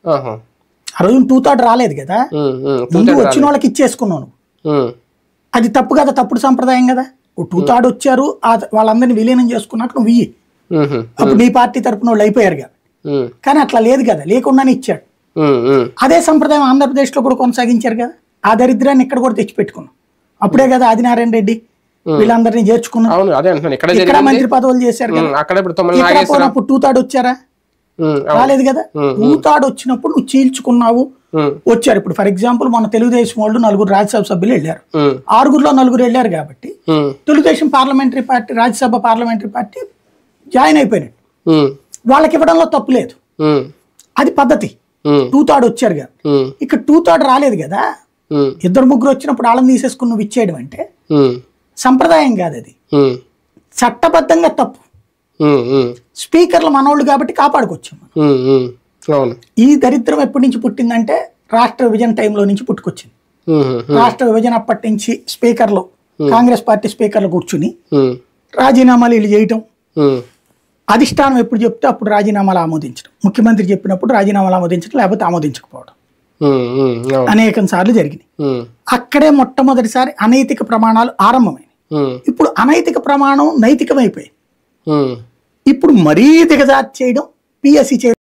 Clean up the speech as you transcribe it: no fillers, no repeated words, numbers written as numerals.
ఆ రోజు 2/3 రాలేదు కదా, ముందు వచ్చిన వాళ్ళకి ఇచ్చేసుకున్నావు. అది తప్పు కదా, తప్పుడు సంప్రదాయం కదా. 2/3 వచ్చారు, వాళ్ళందరినీ విలీనం చేసుకున్నాక నువ్వు ఇయ్యి, అప్పుడు నీ పార్టీ తరపున వాళ్ళు అయిపోయారు కదా. కానీ అట్లా లేదు కదా, లేకుండానే ఇచ్చాడు. అదే సంప్రదాయం ఆంధ్రప్రదేశ్ లో కూడా కొనసాగించారు కదా. ఆ దరిద్రాన్ని ఇక్కడ కూడా తెచ్చిపెట్టుకున్నాం. అప్పుడే కదా ఆదినారాయణ రెడ్డి వీళ్ళందరినీ చేర్చుకున్నాం, ఇక్కడ మంత్రి పదవులు చేశారు కదా. ఇక్కడ పోయినప్పుడు 2/3 వచ్చారా? రాలేదు కదా. 2/3 వచ్చినప్పుడు నువ్వు చీల్చుకున్నావు, వచ్చారు. ఇప్పుడు ఫర్ ఎగ్జాంపుల్ మన తెలుగుదేశం వాళ్ళు 4 రాజ్యసభ సభ్యులు వెళ్ళారు, 6గురిలో 4 వెళ్ళారు కాబట్టి Telugu Desam parliamentary party, Rajya Sabha parliamentary party join అయిపోయినట్టు. వాళ్ళకి ఇవ్వడంలో తప్పు లేదు, అది పద్ధతి. 2/3 వచ్చారు కదా, ఇక్కడ 2/3 రాలేదు కదా. 2-3 వచ్చినప్పుడు వాళ్ళని తీసేసుకుని నువ్వు ఇచ్చేయడం అంటే సంప్రదాయం కాదు, అది చట్టబద్ధంగా తప్పు. స్పీకర్లు మనోళ్ళు కాబట్టి కాపాడుకొచ్చాం. ఈ దరిద్రం ఎప్పటి నుంచి పుట్టిందంటే రాష్ట్ర విభజన టైంలో నుంచి పుట్టుకొచ్చింది. రాష్ట్ర విభజన అప్పటి నుంచి స్పీకర్లు, కాంగ్రెస్ పార్టీ స్పీకర్లు కూర్చుని రాజీనామాలు వీళ్ళు చేయటం, అధిష్టానం ఎప్పుడు చెప్తే అప్పుడు రాజీనామాలు ఆమోదించడం, ముఖ్యమంత్రి చెప్పినప్పుడు రాజీనామాలు ఆమోదించడం, లేకపోతే ఆమోదించకపోవడం అనేక సార్లు జరిగినాయి. అక్కడే మొట్టమొదటిసారి అనైతిక ప్రమాణాలు ఆరంభమైనవి. ఇప్పుడు అనైతిక ప్రమాణం నైతికమైపోయింది. ఇప్పుడు మరీ దిగజార్చి చేయడం, పిఎస్సి